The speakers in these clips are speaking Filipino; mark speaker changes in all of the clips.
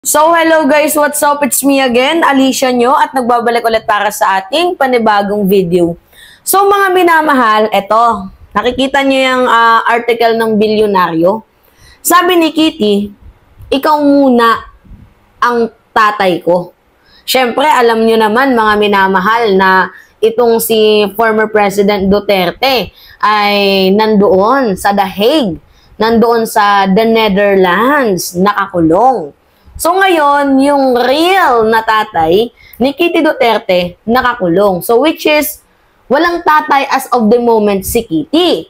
Speaker 1: So, hello guys, what's up? It's me again, Alicia nyo, at nagbabalik ulit para sa ating panibagong video. So, mga minamahal, eto, nakikita nyo yung article ng bilyonaryo. Sabi ni Kitty, ikaw muna ang tatay ko. Siyempre, alam nyo naman mga minamahal na itong si former President Duterte ay nandoon sa The Hague, nandoon sa the Netherlands, nakakulong. So ngayon, yung real na tatay ni Kitty Duterte nakakulong. So which is, walang tatay as of the moment si Kitty.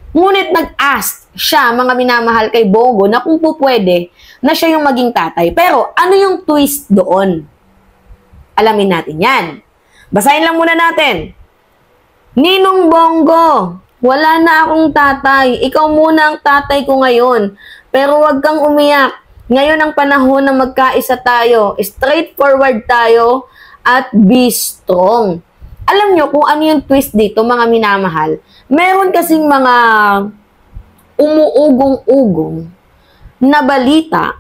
Speaker 1: Ngunit nag-ask siya, mga minamahal, kay Bongo na kung pwede na siya yung maging tatay. Pero ano yung twist doon? Alamin natin yan. Basahin lang muna natin. Ninong Bongo, wala na akong tatay. Ikaw muna ang tatay ko ngayon. Pero wag kang umiyak. Ngayon ang panahon na magkaisa tayo, straightforward tayo, at be strong. Alam nyo kung ano yung twist dito, mga minamahal? Meron kasing mga umuugong-ugong na balita,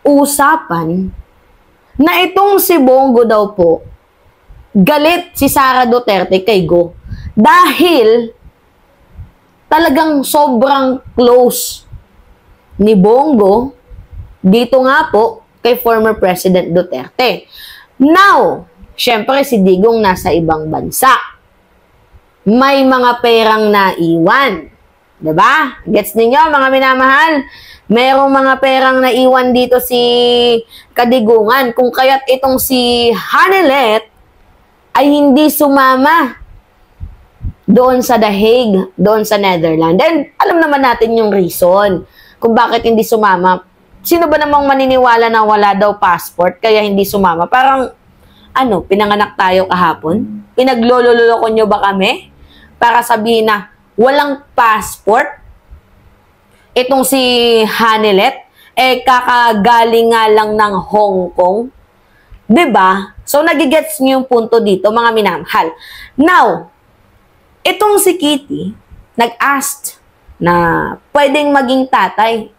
Speaker 1: usapan, na itong si Bongo daw po, galit si Sara Duterte kay Go. Dahil talagang sobrang close ni Bongo dito nga po kay former President Duterte. Now, syempre si Digong nasa ibang bansa. May mga perang naiwan. Diba? Gets ninyo mga minamahal? Merong mga perang naiwan dito si Kadigungan. Kung kaya't itong si Hanilet ay hindi sumama doon sa The Hague, doon sa Netherlands. And alam naman natin yung reason kung bakit hindi sumama. Sino ba namang maniniwala na wala daw passport kaya hindi sumama? Parang, pinanganak tayo kahapon? Pinaglololoko nyo ba kami? Para sabihin na walang passport? Itong si Hanilet, kakagaling nga lang ng Hong Kong. Diba? So, nagigets nyo yung punto dito, mga minamahal. Now, itong si Kitty, nag-ask na pwedeng maging tatay,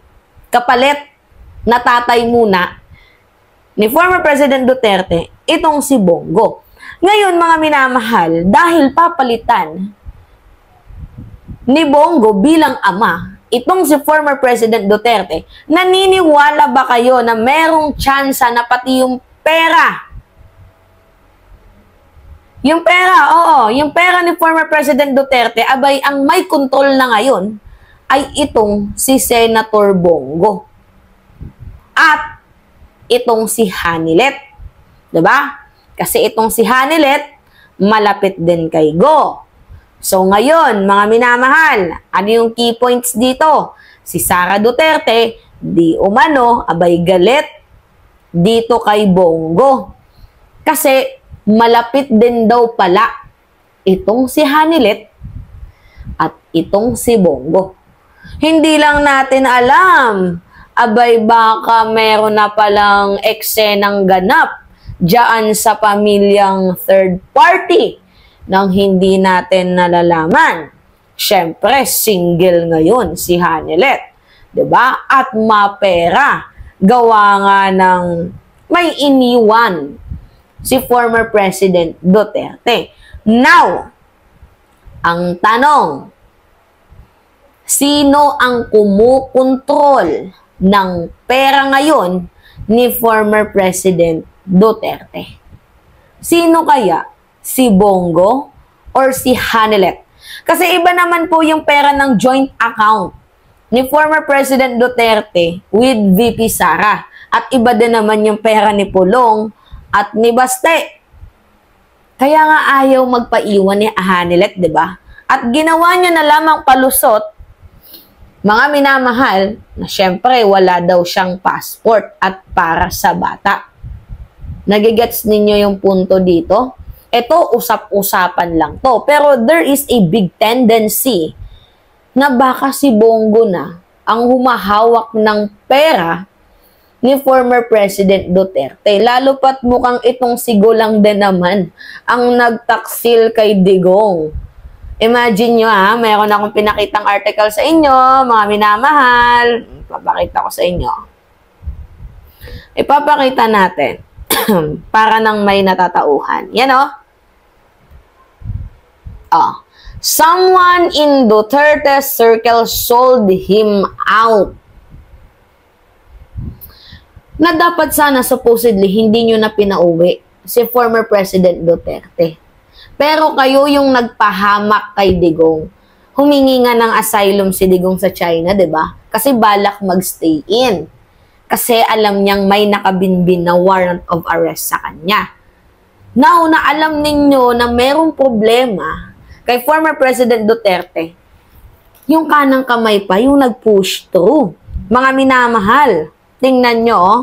Speaker 1: kapalit na tatay muna ni former President Duterte, itong si Bongo. Ngayon, mga minamahal, dahil papalitan ni Bongo bilang ama, itong si former President Duterte, naniniwala ba kayo na merong tsansa na pati yung pera? Yung pera, yung pera ni former President Duterte, abay, ang may control na ngayon ay itong si Senator Bongo. At itong si Hanilet. Diba? Kasi itong si Hanilet, malapit din kay Go. So ngayon, mga minamahal, ano yung key points dito? Si Sara Duterte, di umano, abay galit dito kay Bongo. Kasi malapit din daw pala itong si Hanilet at itong si Bongo. Hindi lang natin alam, abay baka meron na palang eksenang ganap diyan sa pamilyang third party nang hindi natin nalalaman. Siyempre, single ngayon si Hanilet. Diba? At mapera. Gawa nga ng may iniwan si former President Duterte. Now, ang tanong, sino ang kumukontrol ng pera ngayon ni former President Duterte? Sino kaya? Si Bongo or si Hanilet? Kasi iba naman po yung pera ng joint account ni former President Duterte with VP Sara. At iba din naman yung pera ni Pulong at ni Baste. Kaya nga ayaw magpaiwan ni Hanilet, di ba? At ginawa niya na lamang palusot, mga minamahal, na syempre wala daw siyang passport at para sa bata. Nagigets ninyo yung punto dito? Ito, usap-usapan lang to. Pero there is a big tendency na baka si Bongo na ang humahawak ng pera ni former President Duterte. Lalo pat mukhang itong si Go lang din naman ang nagtaksil kay Digong. Imagine nyo mayroon akong pinakitang article sa inyo, mga minamahal. Papakita ko sa inyo. Ipapakita natin para nang may natatauhan. Yan o. Someone in Duterte's circle sold him out. Na dapat sana supposedly hindi nyo na pinauwi si former President Duterte. Pero kayo yung nagpahamak kay Digong. Humingi nga ng asylum si Digong sa China, 'di ba? Kasi balak magstay in. Kasi alam niyang may nakabinbin na warrant of arrest sa kanya. Now, na alam ninyo na merong problema kay former President Duterte, yung kanang kamay pa, yung nag-push through. Mga minamahal, tingnan nyo, oh.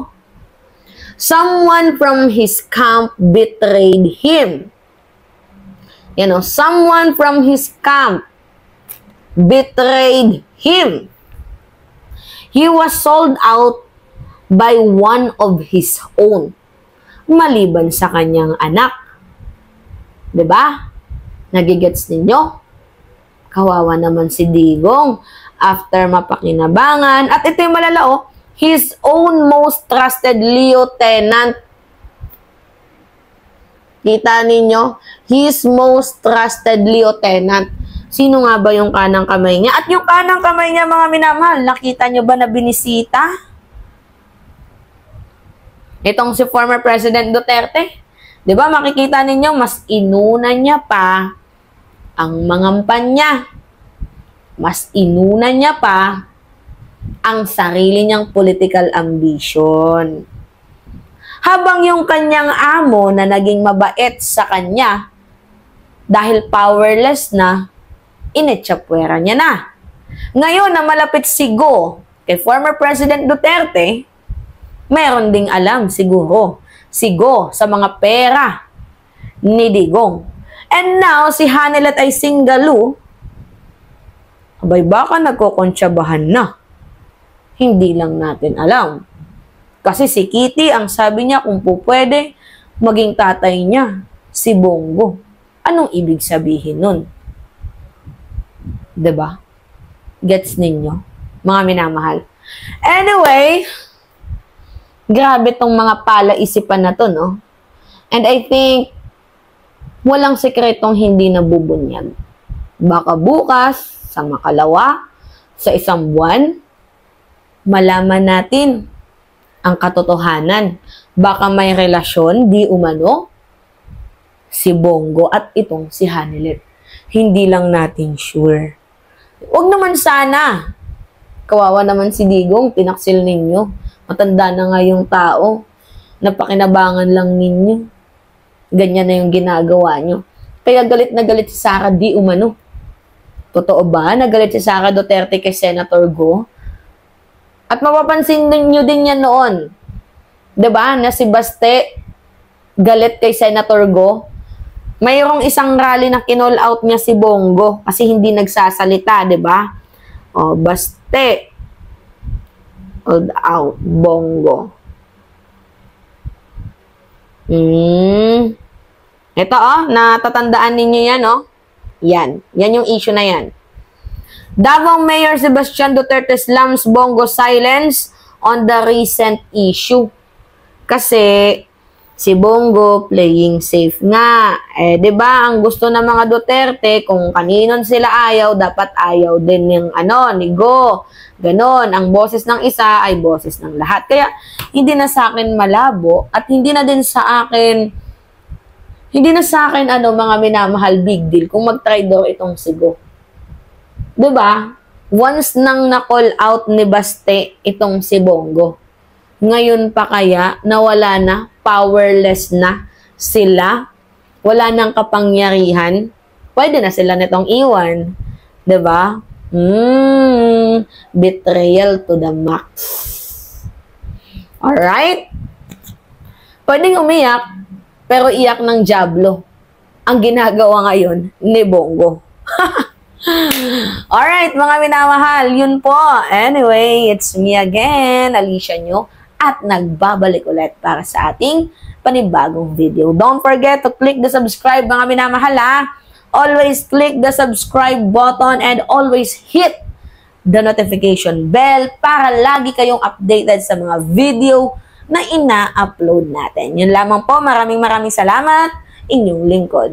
Speaker 1: Someone from his camp betrayed him. You know, someone from his camp betrayed him. He was sold out by one of his own. Maliban sa kanyang anak. 'Di ba? Nagigets ninyo? Kawawa naman si Digong after mapakinabangan. At ito yung malalao, his own most trusted lieutenant. Kita ninyo? His most trusted lieutenant. Sino nga ba yung kanang kamay niya? At yung kanang kamay niya, mga minamahal, nakita nyo ba na binisita? Itong si former President Duterte. Di ba makikita ninyo, mas inuna niya pa ang mangampan niya. Mas inuna niya pa ang sarili niyang political ambition. Habang yung kanyang amo na naging mabait sa kanya, dahil powerless na, inetsapwera niya na. Ngayon na malapit si Go kay former President Duterte, meron ding alam siguro si Go sa mga pera ni Digong. And now, si Hanelet ay singgalu, abay baka nagkokontsabahan na. Hindi lang natin alam. Kasi si Kitty, ang sabi niya kung po pwede, maging tatay niya, si Bongo. Anong ibig sabihin nun? 'Di ba? Gets ninyo? Mga minamahal. Anyway, grabe tong mga palaisipan na to, no? And I think, walang sekretong hindi nabubunyag. Baka bukas, sa makalawa, sa isang buwan, malaman natin ang katotohanan. Baka may relasyon, di umano, si Bongo at itong si Hanelet. Hindi lang natin sure. Huwag naman sana. Kawawa naman si Digong, tinaksil ninyo. Matanda na nga yung tao. Napakinabangan lang ninyo. Ganyan na yung ginagawa nyo. Kaya galit na galit si Sara di umano. Totoo ba? Nagalit si Sara Duterte kay Senator Go? At mapapansin ninyo din yan noon. 'Di ba? Na si Baste galit kay Senator Go. Mayroong isang rally na kinall out niya si Bongo kasi hindi nagsasalita, 'di ba? O, Baste called out Bongo. Ito, natatandaan ninyo yan, Yan. Yan yung issue na yan. Davao Mayor Sebastian Duterte slams Bongo silence on the recent issue. Kasi si Bongo playing safe nga. 'Di ba? Ang gusto ng mga Duterte, kung kaninon sila ayaw, dapat ayaw din ng ni Go. Ganon, ang boses ng isa ay boses ng lahat. Kaya hindi na sa akin malabo at hindi na sa akin mga minamahal big deal kung mag-try daw itong si Go. 'Di ba? Once nang na-call out ni Baste itong si Bongo, ngayon pa kaya nawala na, powerless na sila, wala nang kapangyarihan, pwede na sila nitong iwan. 'Di ba? Betrayal to the max. Alright? Pwedeng umiyak, pero iyak ng Diablo ang ginagawa ngayon ni Bongo. Alright, mga minamahal, yun po. Anyway, it's me again, Alicia nyo, at nagbabalik ulit para sa ating panibagong video. Don't forget to click the subscribe, mga minamahal, Always click the subscribe button and always hit the notification bell para lagi kayong updated sa mga video na ina-upload natin. Yun lamang po, maraming salamat, inyong lingkod.